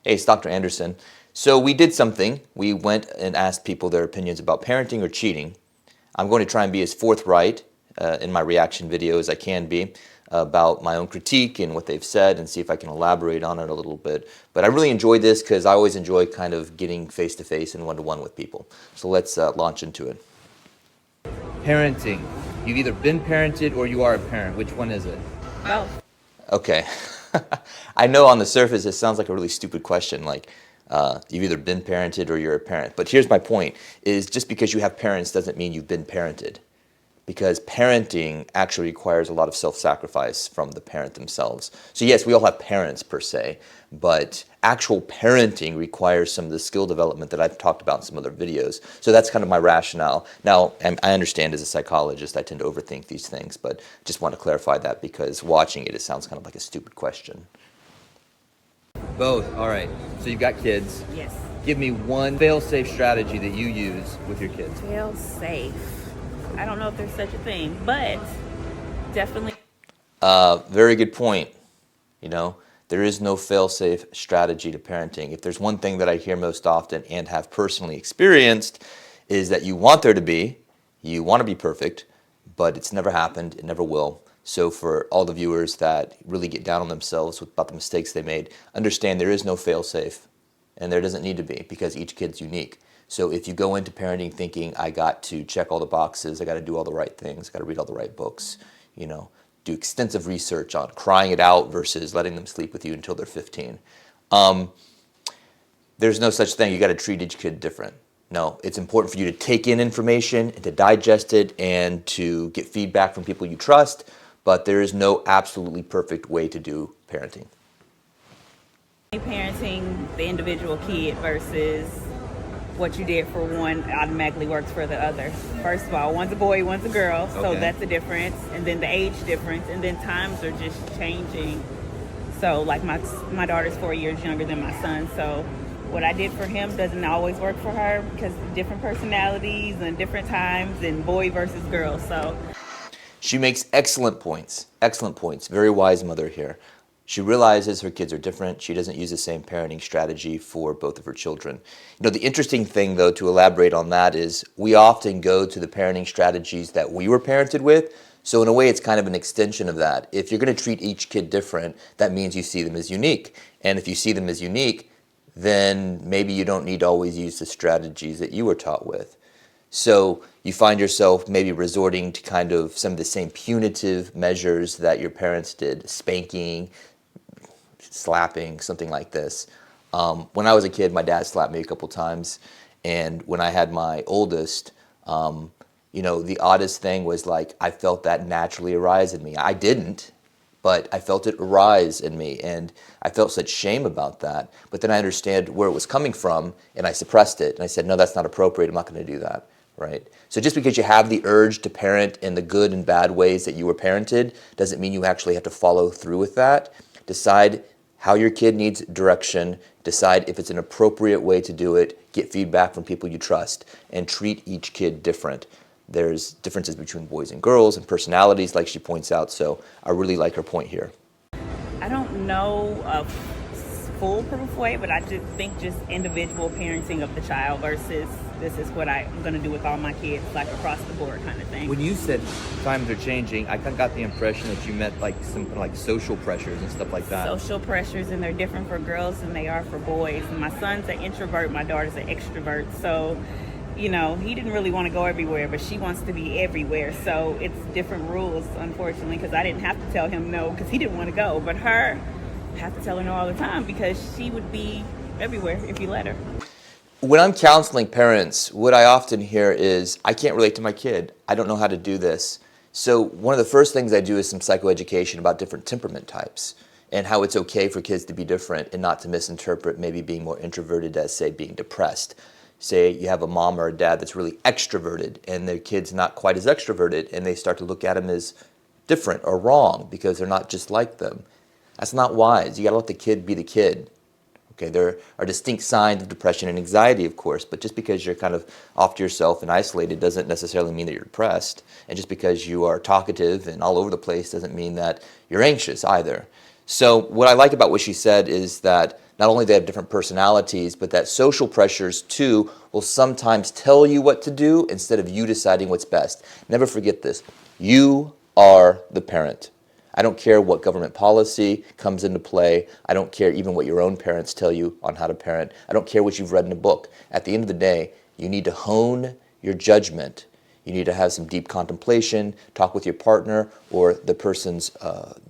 Hey, it's Dr. Anderson. So we did something. We went and asked people their opinions about parenting or cheating. I'm going to try and be as forthright in my reaction video as I can be about my own critique and what they've said, and see if I can elaborate on it a little bit. But I really enjoyed this because I always enjoy kind of getting face-to-face and one-to-one with people. So let's launch into it. Parenting. You've either been parented or you are a parent. Which one is it? Both. Okay. I know on the surface it sounds like a really stupid question, like you've either been parented or you're a parent. But here's my point, is just because you have parents doesn't mean you've been parented. Because parenting actually requires a lot of self-sacrifice from the parent themselves. So yes, we all have parents per se, but actual parenting requires some of the skill development that I've talked about in some other videos. So that's kind of my rationale. Now, I understand as a psychologist I tend to overthink these things, but just want to clarify that because watching it, it sounds kind of like a stupid question. Both. All right. So you've got kids. Yes. Give me one fail-safe strategy that you use with your kids. Feel safe. I don't know if there's such a thing, but definitely. Very good point. You know, there is no fail-safe strategy to parenting. If there's one thing that I hear most often and have personally experienced is that you want there to be, you want to be perfect, but it's never happened, it never will. So for all the viewers that really get down on themselves about the mistakes they made, understand there is no fail-safe, and there doesn't need to be because each kid's unique. So if you go into parenting thinking, I got to check all the boxes, I got to do all the right things, I got to read all the right books, you know, do extensive research on crying it out versus letting them sleep with you until they're 15. There's no such thing. You got to treat each kid different. No, it's important for you to take in information and to digest it and to get feedback from people you trust, but there is no absolutely perfect way to do parenting. Parenting the individual kid versus what you did for one automatically works for the other. First of all, one's a boy, one's a girl, so Okay. that's a difference. And then the age difference, and then times are just changing. So like my daughter's 4 years younger than my son, so what I did for him doesn't always work for her because of different personalities and different times and boy versus girl. So She makes excellent points, very wise mother here. She realizes her kids are different. She doesn't use the same parenting strategy for both of her children. You know, the interesting thing, though, to elaborate on that is we often go to the parenting strategies that we were parented with. So in a way, it's kind of an extension of that. If you're going to treat each kid different, that means you see them as unique. And if you see them as unique, then maybe you don't need to always use the strategies that you were taught with. So you find yourself maybe resorting to kind of some of the same punitive measures that your parents did, spanking, slapping, something like this. When I was a kid, my dad slapped me a couple times, and when I had my oldest, you know, the oddest thing was like I felt that naturally arise in me. I didn't, but I felt it arise in me, and I felt such shame about that. But then I understand where it was coming from, and I suppressed it, and I said, no, that's not appropriate, I'm not going to do that, right? So just because you have the urge to parent in the good and bad ways that you were parented doesn't mean you actually have to follow through with that. Decide how your kid needs direction, decide if it's an appropriate way to do it, get feedback from people you trust, and treat each kid different. There's differences between boys and girls and personalities, like she points out, so I really like her point here. I don't know a foolproof way, but I just think just individual parenting of the child versus this is what I'm going to do with all my kids, like across the board kind of thing. When you said times are changing, I kind of got the impression that you meant like some like social pressures and stuff like that. Social pressures, and they're different for girls than they are for boys. And my son's an introvert, my daughter's an extrovert, so you know, he didn't really want to go everywhere, but she wants to be everywhere. So it's different rules, unfortunately, because I didn't have to tell him no because he didn't want to go. But her, I have to tell her no all the time because she would be everywhere if you let her. When I'm counseling parents, what I often hear is, I can't relate to my kid. I don't know how to do this. So one of the first things I do is some psychoeducation about different temperament types and how it's okay for kids to be different and not to misinterpret maybe being more introverted as, say, being depressed. Say you have a mom or a dad that's really extroverted and their kid's not quite as extroverted, and they start to look at them as different or wrong because they're not just like them. That's not wise. You got to let the kid be the kid. Okay, there are distinct signs of depression and anxiety, of course, but just because you're kind of off to yourself and isolated doesn't necessarily mean that you're depressed. And just because you are talkative and all over the place doesn't mean that you're anxious either. So what I like about what she said is that not only they have different personalities, but that social pressures too will sometimes tell you what to do instead of you deciding what's best. Never forget this. You are the parent. I don't care what government policy comes into play. I don't care even what your own parents tell you on how to parent. I don't care what you've read in a book. At the end of the day, you need to hone your judgment. You need to have some deep contemplation, talk with your partner or the person's,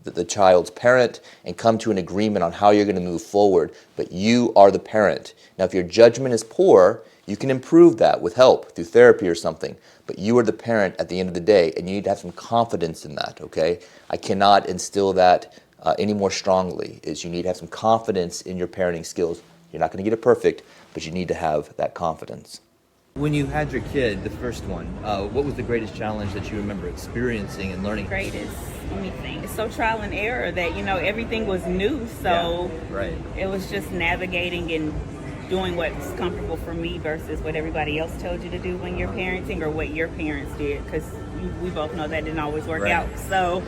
the child's parent, and come to an agreement on how you're going to move forward. But you are the parent. Now, if your judgment is poor, you can improve that with help through therapy or something. But you are the parent at the end of the day, and you need to have some confidence in that, okay? I cannot instill that any more strongly, is you need to have some confidence in your parenting skills. You're not going to get it perfect, but you need to have that confidence. When you had your kid, the first one, what was the greatest challenge that you remember experiencing and learning? Greatest, let me think. It's so trial and error that, everything was new. So Yeah, right. it was just navigating and doing what's comfortable for me versus what everybody else told you to do when you're parenting or what your parents did. Because we both know that didn't always work Right. out. So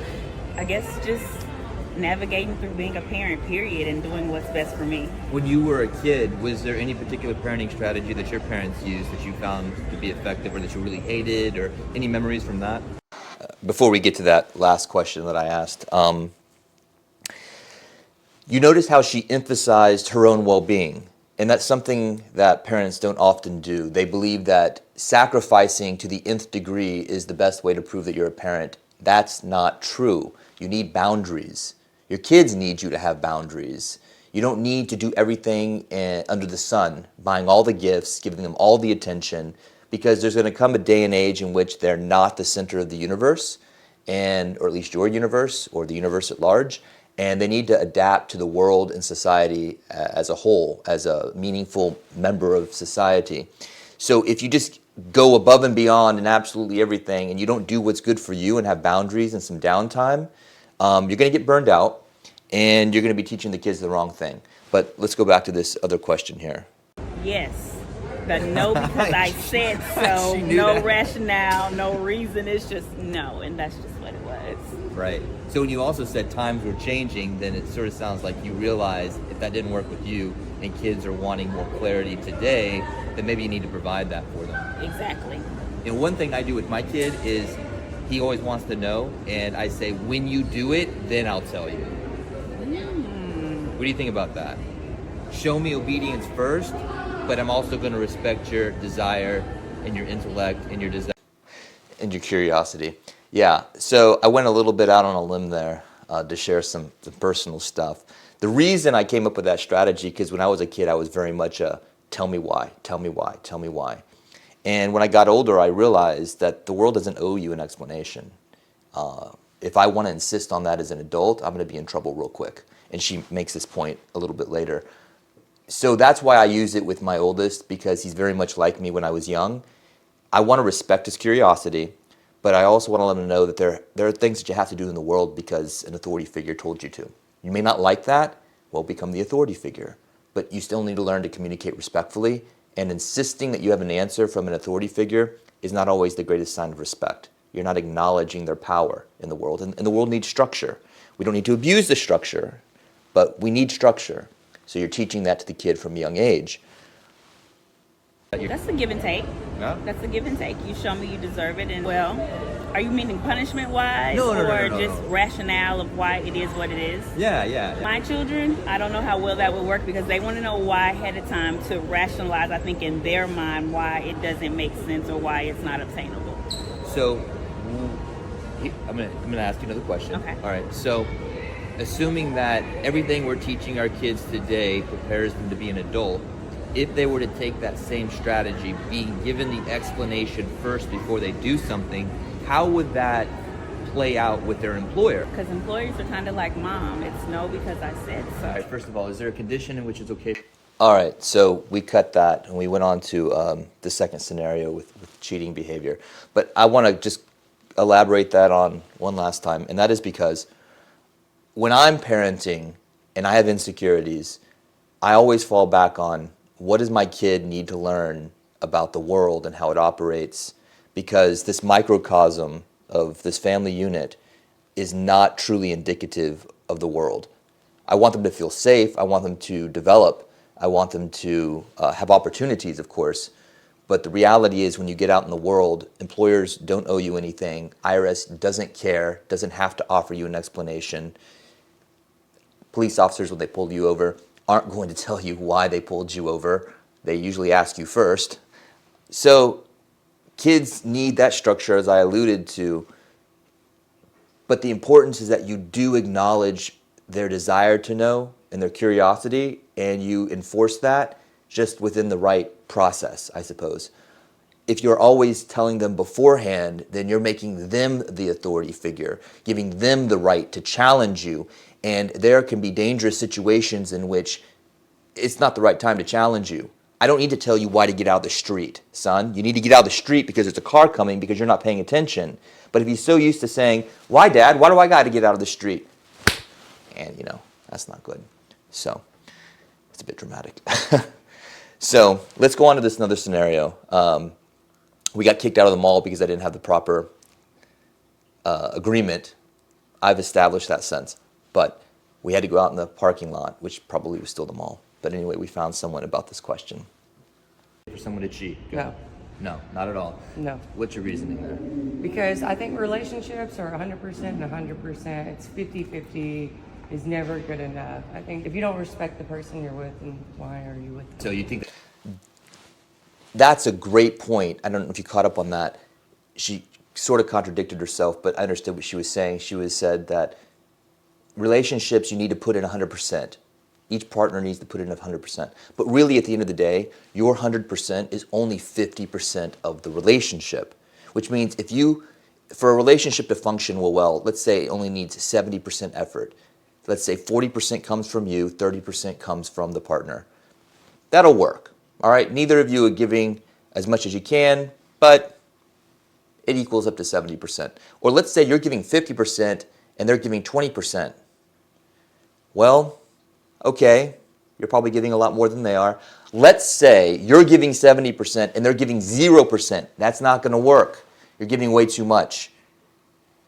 I guess just navigating through being a parent, period, and doing what's best for me. When you were a kid, was there any particular parenting strategy that your parents used that you found to be effective or that you really hated, or any memories from that? Before we get to that last question that I asked, you notice how she emphasized her own well-being. And that's something that parents don't often do. They believe that sacrificing to the nth degree is the best way to prove that you're a parent. That's not true. You need boundaries. Your kids need you to have boundaries. You don't need to do everything under the sun, buying all the gifts, giving them all the attention, because there's going to come a day and age in which they're not the center of the universe, or at least your universe or the universe at large, and they need to adapt to the world and society as a whole, as a meaningful member of society. So if you just go above and beyond in absolutely everything and you don't do what's good for you and have boundaries and some downtime, you're going to get burned out and you're going to be teaching the kids the wrong thing. But let's go back to this other question here. Yes. The no because I said so, She knew no that. rationale, no reason. It's just no, and that's just what it was. Right. So when you also said times were changing, then it sort of sounds like you realize if that didn't work with you and kids are wanting more clarity today, then maybe you need to provide that for them. Exactly. And one thing I do with my kid is he always wants to know, and I say, when you do it, then I'll tell you. What do you think about that? Show me obedience first, but I'm also going to respect your desire and your intellect and your desire. And your curiosity. Yeah, so I went a little bit out on a limb there to share some personal stuff. The reason I came up with that strategy, because when I was a kid, I was very much a tell me why, tell me why, tell me why. And when I got older, I realized that the world doesn't owe you an explanation. If I want to insist on that as an adult, I'm going to be in trouble real quick. And she makes this point a little bit later. So that's why I use it with my oldest, because he's very much like me when I was young. I want to respect his curiosity, but I also want to let him know that there are things that you have to do in the world because an authority figure told you to. You may not like that, well, become the authority figure. But you still need to learn to communicate respectfully, and insisting that you have an answer from an authority figure is not always the greatest sign of respect. You're not acknowledging their power in the world, and the world needs structure. We don't need to abuse the structure, but we need structure. So you're teaching that to the kid from a young age. That's a give and take. Yeah? That's a give and take. You show me you deserve it, and well, are you meaning punishment wise No, or no. just rationale of why it is what it is? Yeah. My children, I don't know how well that would work because they want to know why ahead of time to rationalize, I think, in their mind why it doesn't make sense or why it's not obtainable. So I'm gonna ask you another question. Okay. All right. So assuming that everything we're teaching our kids today prepares them to be an adult, if they were to take that same strategy, being given the explanation first before they do something, how would that play out with their employer? Because employers are kind of like mom. It's no because I said so. All right, first of all, is there a condition in which it's okay? All right, so we cut that and we went on to the second scenario with cheating behavior. But I want to just elaborate that on one last time, and that is because when I'm parenting and I have insecurities, I always fall back on what does my kid need to learn about the world and how it operates, because this microcosm of this family unit is not truly indicative of the world. I want them to feel safe. I want them to develop. I want them to have opportunities, of course. But the reality is when you get out in the world, employers don't owe you anything. IRS doesn't care, doesn't have to offer you an explanation. Police officers, when they pull you over, aren't going to tell you why they pulled you over. They usually ask you first. So kids need that structure, as I alluded to. But the importance is that you do acknowledge their desire to know and their curiosity, and you enforce that just within the right process, I suppose. If you're always telling them beforehand, then you're making them the authority figure, giving them the right to challenge you. And there can be dangerous situations in which it's not the right time to challenge you. I don't need to tell you why to get out of the street, son. You need to get out of the street because there's a car coming because you're not paying attention. But if he's so used to saying, why, Dad? Why do I got to get out of the street? And, that's not good. So it's a bit dramatic. So let's go on to this another scenario. We got kicked out of the mall because I didn't have the proper agreement. I've established that sense. But we had to go out in the parking lot, which probably was still the mall. But anyway, we found someone about this question. For someone to cheat? No. No, not at all. No. What's your reasoning there? Because I think relationships are 100% and 100%. It's 50-50 is never good enough. I think if you don't respect the person you're with, then why are you with them? So you think that's a great point. I don't know if you caught up on that. She sort of contradicted herself, but I understood what she was saying. She said that relationships, you need to put in 100%. Each partner needs to put in 100%. But really, at the end of the day, your 100% is only 50% of the relationship, which means for a relationship to function well, let's say it only needs 70% effort. Let's say 40% comes from you, 30% comes from the partner. That'll work, all right? Neither of you are giving as much as you can, but it equals up to 70%. Or let's say you're giving 50% and they're giving 20%. Well, okay, you're probably giving a lot more than they are. Let's say you're giving 70% and they're giving 0%. That's not going to work. You're giving way too much.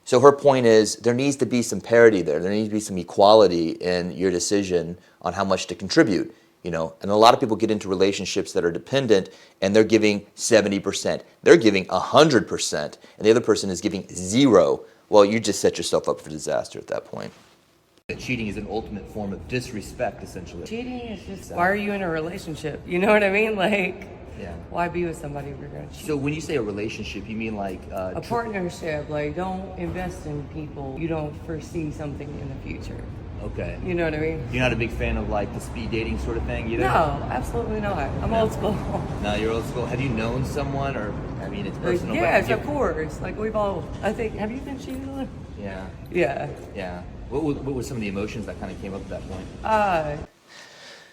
So her point is there needs to be some parity there. There needs to be some equality in your decision on how much to contribute. And a lot of people get into relationships that are dependent and they're giving 70%. They're giving 100% and the other person is giving 0. Well, you just set yourself up for disaster at that point. Cheating is an ultimate form of disrespect, essentially. Cheating is just, why are you in a relationship? You know what I mean? Why be with somebody if you're going to cheat? So when you say a relationship, you mean like... a partnership. Don't invest in people you don't foresee something in the future. Okay. You know what I mean? You're not a big fan of the speed dating sort of thing either? No, absolutely not. I'm old school. No, you're old school. Have you known someone or, it's personal? Yes, of course. We've all, have you been cheated on? Yeah. Yeah. Yeah. What were some of the emotions that kind of came up at that point?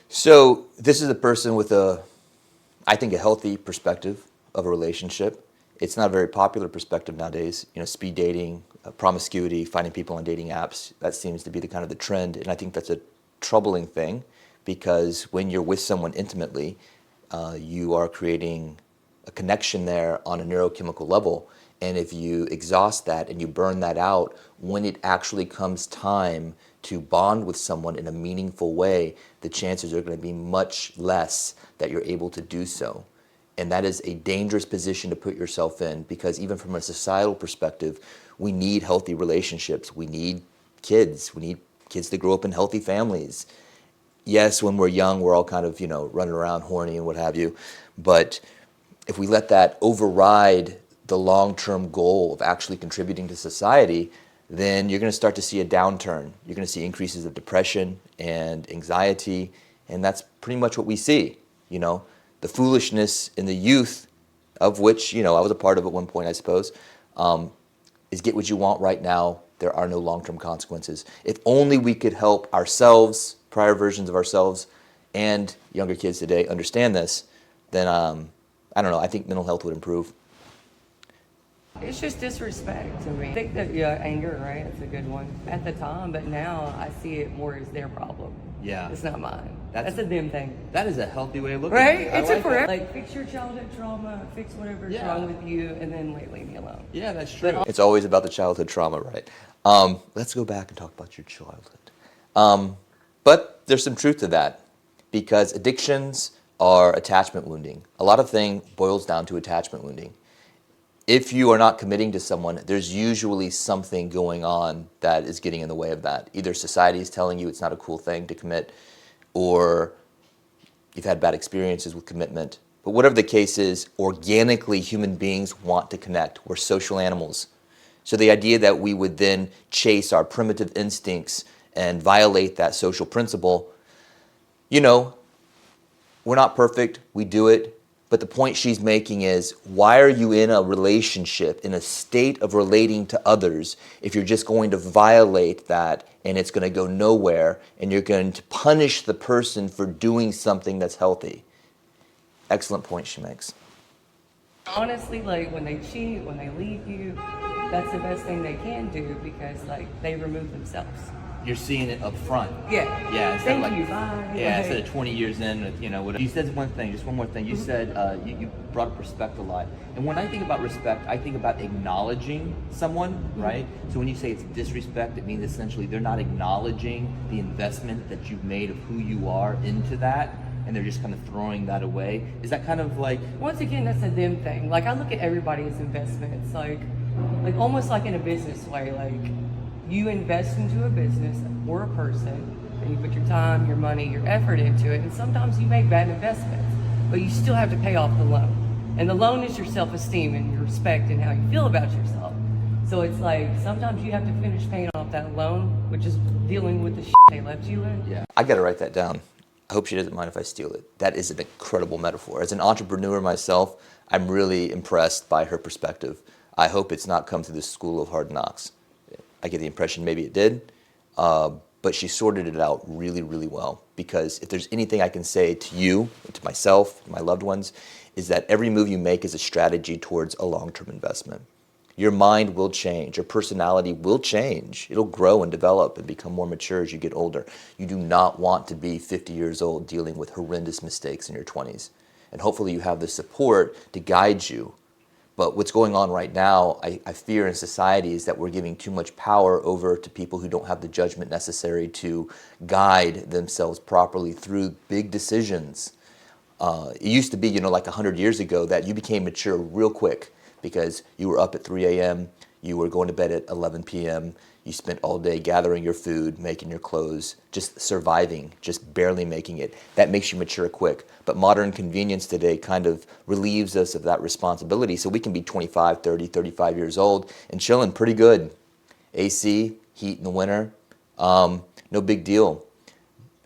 So this is a person with I think a healthy perspective of a relationship. It's not a very popular perspective nowadays. Speed dating, promiscuity, finding people on dating apps. That seems to be the kind of the trend, and I think that's a troubling thing because when you're with someone intimately, you are creating a connection there on a neurochemical level. And if you exhaust that and you burn that out, when it actually comes time to bond with someone in a meaningful way, the chances are going to be much less that you're able to do so. And that is a dangerous position to put yourself in because even from a societal perspective, we need healthy relationships. We need kids. We need kids to grow up in healthy families. Yes, when we're young, we're all kind of, running around horny and what have you. But if we let that override the long-term goal of actually contributing to society, then you're going to start to see a downturn. You're going to see increases of depression and anxiety, and that's pretty much what we see. The foolishness in the youth, of which I was a part of at one point, I suppose, is get what you want right now. There are no long-term consequences. If only we could help ourselves, prior versions of ourselves, and younger kids today understand this, then I don't know. I think mental health would improve. It's just disrespect to me. I think that anger, right? It's a good one at the time, but now I see it more as their problem. Yeah. It's not mine. That's a them thing. That is a healthy way of looking right? at it. It's a forever. Fix your childhood trauma, fix whatever's wrong with you, and then leave me alone. Yeah, that's true. It's always about the childhood trauma, right? Let's go back and talk about your childhood. But there's some truth to that, because addictions are attachment wounding. A lot of things boils down to attachment wounding. If you are not committing to someone, there's usually something going on that is getting in the way of that. Either society is telling you it's not a cool thing to commit, or you've had bad experiences with commitment. But whatever the case is, organically human beings want to connect. We're social animals. So the idea that we would then chase our primitive instincts and violate that social principle, you know, we're not perfect, we do it. But the point she's making is, why are you in a relationship, in a state of relating to others, if you're just going to violate that and it's going to go nowhere and you're going to punish the person for doing something that's healthy? Excellent point she makes. Honestly, like when they cheat, when they leave you, that's the best thing they can do because like they remove themselves. You're seeing it up front. Yeah. Yeah. Instead Thank of like, you. Bye. yeah. Like, Instead of 20 years in, you know, whatever. You said one thing. Just one more thing. You said you brought up respect a lot. And when I think about respect, I think about acknowledging someone, right? So when you say it's disrespect, it means essentially they're not acknowledging the investment that you've made of who you are into that, and they're just kind of throwing that away. Is that kind of like? once again, that's a them thing. Like I look at everybody as investments, like almost like in a business way. Like you invest into a business or a person, and you put your time, your money, your effort into it. And sometimes you make bad investments, but you still have to pay off the loan. And the loan is your self-esteem and your respect and how you feel about yourself. So it's like sometimes you have to finish paying off that loan, which is dealing with the shit they left you in. Yeah. I got to write that down. I hope she doesn't mind if I steal it. That is an incredible metaphor. As an entrepreneur myself, I'm really impressed by her perspective. I hope it's not come through the school of hard knocks. I get the impression maybe it did, but she sorted it out really, really well. Because if there's anything I can say to you, to myself, to my loved ones, is that every move you make is a strategy towards a long-term investment. Your mind will change. Your personality will change. It'll grow and develop and become more mature as you get older. You do not want to be 50 years old dealing with horrendous mistakes in your 20s. And hopefully you have the support to guide you. But what's going on right now, I fear in society, is that we're giving too much power over to people who don't have the judgment necessary to guide themselves properly through big decisions. It used to be, you know, like 100 years ago that you became mature real quick because you were up at 3 a.m., you were going to bed at 11 p.m., you spent all day gathering your food, making your clothes, just surviving, just barely making it. That makes you mature quick. But modern convenience today kind of relieves us of that responsibility, so we can be 25, 30, 35 years old and chilling pretty good. AC, heat in the winter, no big deal.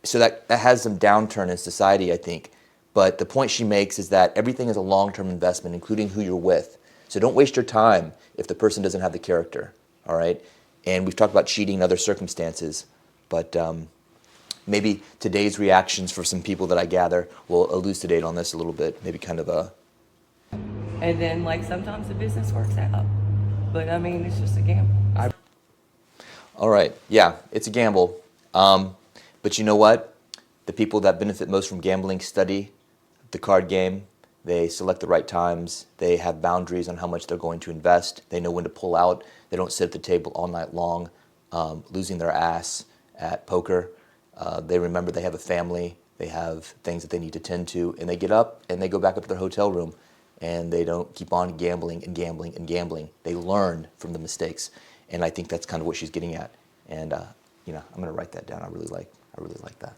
So that has some downturn in society, I think. But the point she makes is that everything is a long-term investment, including who you're with. So don't waste your time if the person doesn't have the character, all right? And we've talked about cheating and other circumstances, but maybe today's reactions for some people that I gather will elucidate on this a little bit, maybe kind of a... And then like sometimes the business works out. But I mean, it's just a gamble. All right, yeah, it's a gamble. But you know what? The people that benefit most from gambling study the card game. They select the right times. They have boundaries on how much they're going to invest. They know when to pull out. They don't sit at the table all night long, losing their ass at poker. They remember they have a family. They have things that they need to tend to. And they get up and they go back up to their hotel room. And they don't keep on gambling and gambling and gambling. They learn from the mistakes. And I think that's kind of what she's getting at. And, you know, I'm going to write that down. I really like that.